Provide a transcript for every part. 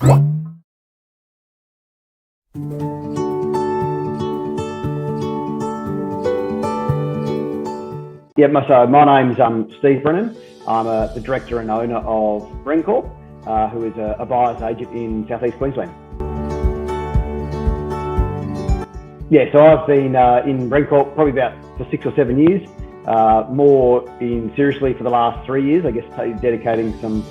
Yeah, so my name's Steve Brennan. I'm the director and owner of Rencorp, who is a buyer's agent in southeast Queensland. Yeah, so I've been in Rencorp probably about for 6 or 7 years, more in seriously for the last 3 years, I guess, dedicating some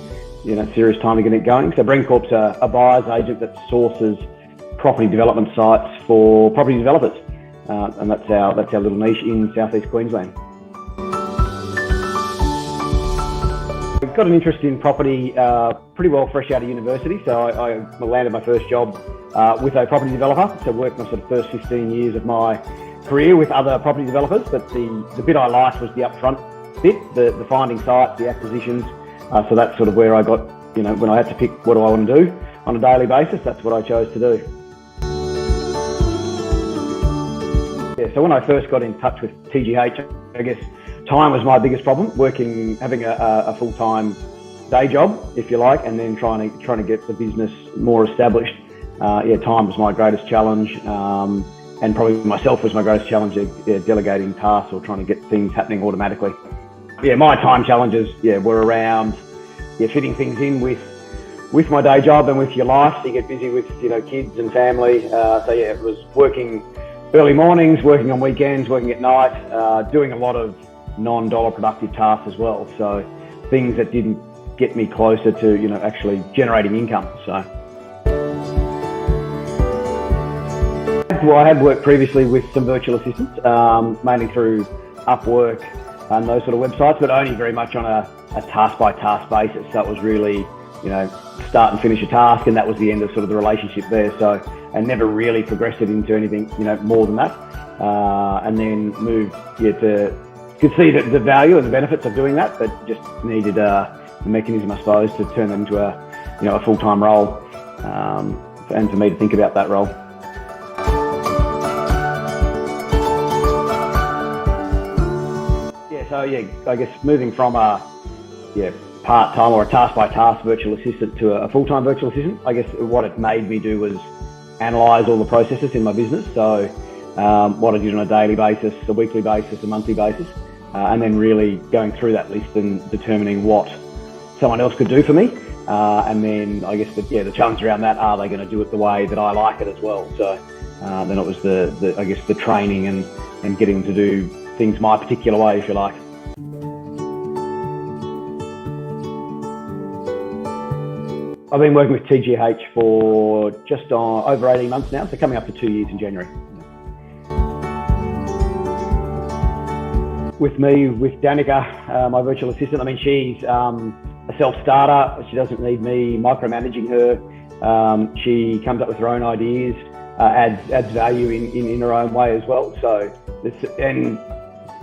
serious time to get it going. So Rencorp's a buyer's agent that sources property development sites for property developers, and that's our little niche in southeast Queensland. I've got an interest in property pretty well fresh out of university, so I landed my first job with a property developer. So worked my sort of first 15 years of my career with other property developers, but the bit I liked was the upfront bit, the finding sites, the acquisitions. So that's sort of where I got, when I had to pick what do I want to do on a daily basis, that's what I chose to do. Yeah, so when I first got in touch with TGH, I guess time was my biggest problem, having a full-time day job, if you like, and then trying to get the business more established. Time was my greatest challenge, and probably myself was my greatest challenge, delegating tasks or trying to get things happening automatically. Yeah, my time challenges, were around, fitting things in with my day job and with your life. So you get busy with, kids and family. It was working early mornings, working on weekends, working at night, doing a lot of non-dollar productive tasks as well. So things that didn't get me closer to, actually generating income. So. Well, I had worked previously with some virtual assistants, mainly through Upwork and those sort of websites, but only very much on a task-by-task basis. So it was really, start and finish a task, and that was the end of sort of the relationship there. So, and never really progressed it into anything, more than that. And then moved, could see the value and the benefits of doing that, but just needed a mechanism, I suppose, to turn them into a full-time role, and for me to think about that role. I guess moving from a part-time or a task-by-task virtual assistant to a full-time virtual assistant, I guess what it made me do was analyse all the processes in my business. So what I did on a daily basis, a weekly basis, a monthly basis, and then really going through that list and determining what someone else could do for me. And then I guess the challenge around that, are they going to do it the way that I like it as well? So then it was the training and getting to do things my particular way, if you like. I've been working with TGH for just over 18 months now, so coming up to 2 years in January. With me, with Danica, my virtual assistant, she's a self-starter. She doesn't need me micromanaging her. She comes up with her own ideas, adds value in her own way as well. So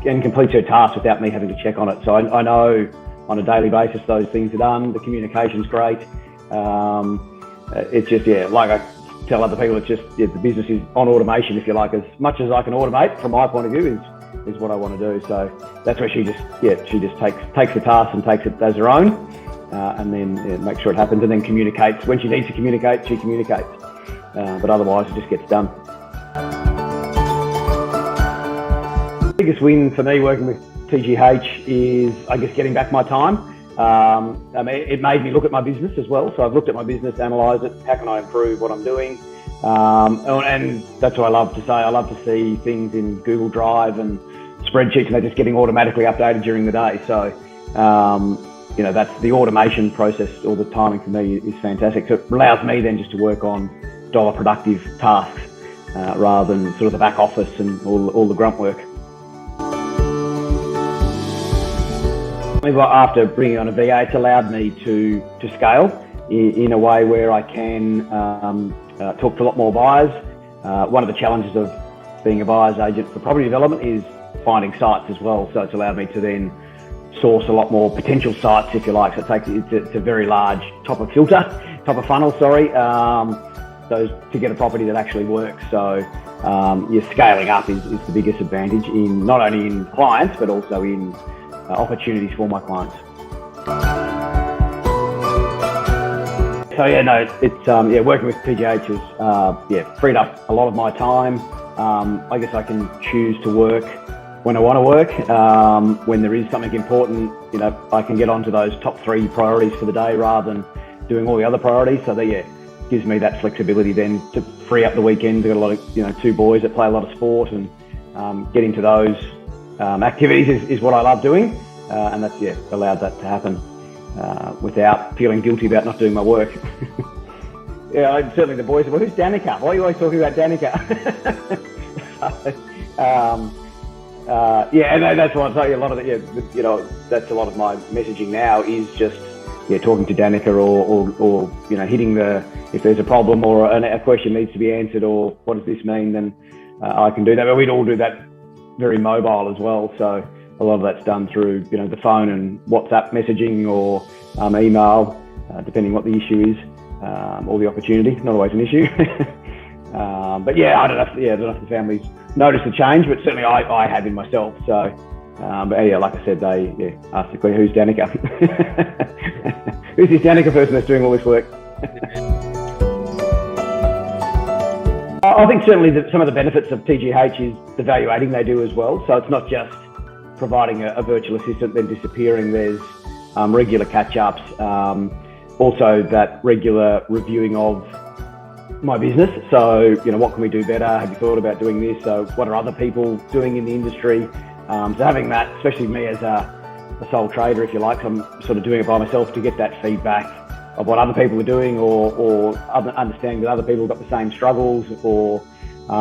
and completes her tasks without me having to check on it. So I know on a daily basis those things are done. The communication's great. It's just, like I tell other people, it's just, the business is on automation, if you like. As much as I can automate, from my point of view, is what I want to do. So that's where she just takes the task and takes it as her own, and then makes sure it happens, and then communicates. When she needs to communicate, she communicates. But otherwise, it just gets done. The biggest win for me working with TGH is, I guess, getting back my time. It made me look at my business as well. So I've looked at my business, analysed it. How can I improve what I'm doing? And that's what I love to say. I love to see things in Google Drive and spreadsheets, and they're just getting automatically updated during the day. So, that's the automation process. All the timing for me is fantastic. So it allows me then just to work on dollar productive tasks rather than sort of the back office and all the grunt work. After bringing on a VA, it's allowed me to scale in a way where I can talk to a lot more buyers. One of the challenges of being a buyer's agent for property development is finding sites as well. So it's allowed me to then source a lot more potential sites, if you like. So it's a very large top of funnel, to get a property that actually works. So scaling up is the biggest advantage in not only in clients, but also in opportunities for my clients. So yeah, no, it's working with TGH has freed up a lot of my time. I guess I can choose to work when I want to work. When there is something important, I can get onto those top 3 priorities for the day rather than doing all the other priorities. So that gives me that flexibility then to free up the weekends. I've got a lot of 2 boys that play a lot of sport, and getting to those activities is what I love doing, and that's allowed that to happen without feeling guilty about not doing my work. Certainly the boys. Well, who's Danica? Why are you always talking about Danica? That's what I tell you. A lot of that's a lot of my messaging now is just talking to Danica or hitting if there's a problem or a question needs to be answered or what does this mean, then I can do that. But we'd all do that very mobile as well. So a lot of that's done through the phone and WhatsApp messaging or email, depending what the issue is or the opportunity. Not always an issue. But I don't know if the families notice the change, but certainly I have in myself. So, like I said, they asked the question, who's Danica? Who's this Danica person that's doing all this work? I think certainly that some of the benefits of TGH is the value adding they do as well. So it's not just providing a virtual assistant then disappearing. There's regular catch-ups, also that regular reviewing of my business. So, what can we do better? Have you thought about doing this? So what are other people doing in the industry? So having that, especially me as a sole trader, if you like, I'm sort of doing it by myself to get that feedback of what other people are doing or understanding that other people have got the same struggles or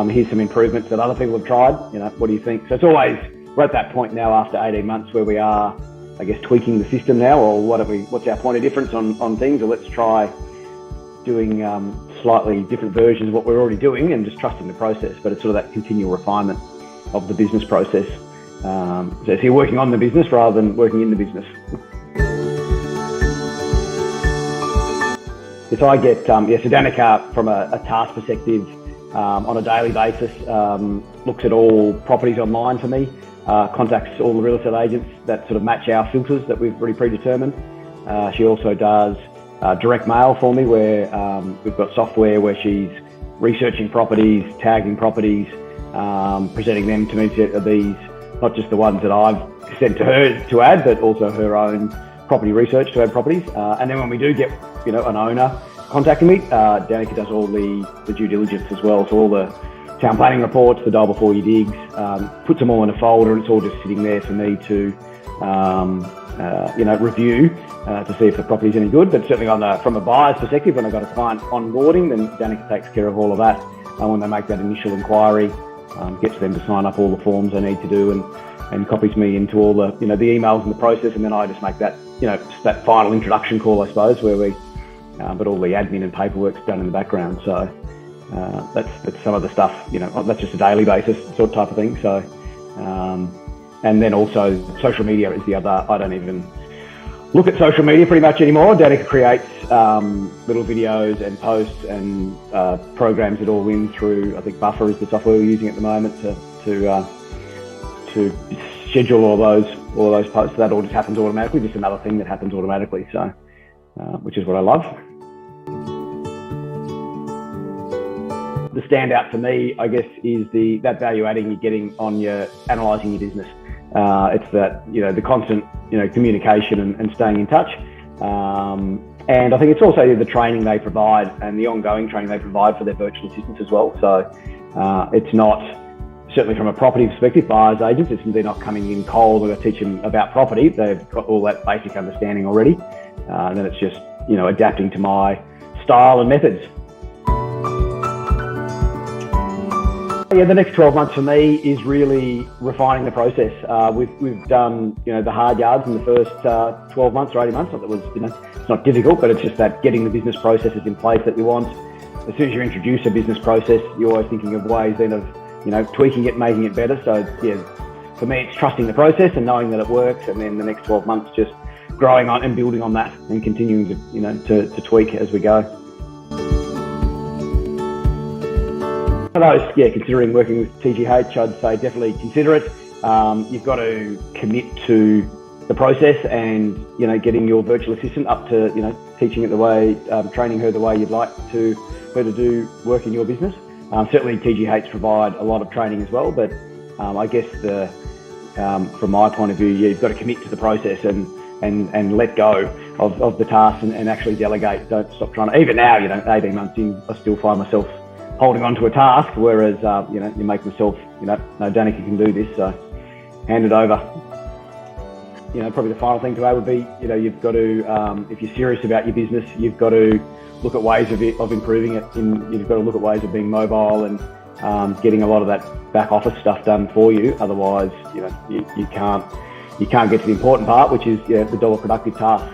here's some improvements that other people have tried. What do you think? So it's always, we're at that point now after 18 months where we are, I guess, tweaking the system now, or what's our point of difference on things, or let's try doing slightly different versions of what we're already doing and just trusting the process. But it's sort of that continual refinement of the business process. So you're working on the business rather than working in the business. So I get, so Danica, from a task perspective, on a daily basis, looks at all properties online for me, contacts all the real estate agents that sort of match our filters that we've already predetermined. She also does direct mail for me, where we've got software where she's researching properties, tagging properties, presenting them to me to these, not just the ones that I've sent to her to add, but also her own property research to add proputies. And then when we do get, an owner contacting me, Danica does all the due diligence as well. So all the town planning reports, the dial before you digs, puts them all in a folder, and it's all just sitting there for me to, review to see if the property's any good. But certainly from a buyer's perspective, when I've got a client onboarding, then Danica takes care of all of that. And when they make that initial inquiry, gets them to sign up all the forms they need to do, and copies me into all the, the emails and the process. And then I just make that, just that final introduction call, I suppose, where but all the admin and paperwork's done in the background. So that's some of the stuff, that's just a daily basis sort of type of thing. So, and then also social media is the other. I don't even look at social media pretty much anymore. Danica creates little videos and posts and programs it all in through, I think Buffer is the software we're using at the moment to schedule all those posts. That all just happens automatically, just another thing that happens automatically. So, which is what I love. The standout for me, I guess, is that value adding you're getting on your analysing your business. It's that, the constant, communication and staying in touch. And I think it's also the training they provide and the ongoing training they provide for their virtual assistants as well. So it's not, certainly from a property perspective, buyers agents, they're not coming in cold and I teach them about property. They've got all that basic understanding already. And then it's just, adapting to my style and methods. The next 12 months for me is really refining the process. We've done, the hard yards in the first 12 months or 18 months. Not that was, it's not difficult, but it's just that getting the business processes in place that we want. As soon as you introduce a business process, you're always thinking of ways then of, tweaking it, making it better. So for me, it's trusting the process and knowing that it works. And then the next 12 months, just growing on and building on that and continuing to, to tweak as we go. For those, considering working with TGH, I'd say definitely consider it. You've got to commit to the process and, getting your virtual assistant up to, teaching it the way, training her the way you'd like her to do work in your business. Certainly TGH provide a lot of training as well, but I guess from my point of view, you've got to commit to the process and let go of the tasks and actually delegate. Don't stop trying to. Even now, 18 months in, I still find myself holding on to a task, whereas, you make myself, no, Danica can do this, so hand it over. Probably the final thing to add would be, you've got to, if you're serious about your business, you've got to look at ways of improving it. You've got to look at ways of being mobile and getting a lot of that back office stuff done for you. Otherwise, you can't get to the important part, which is the dollar productive task.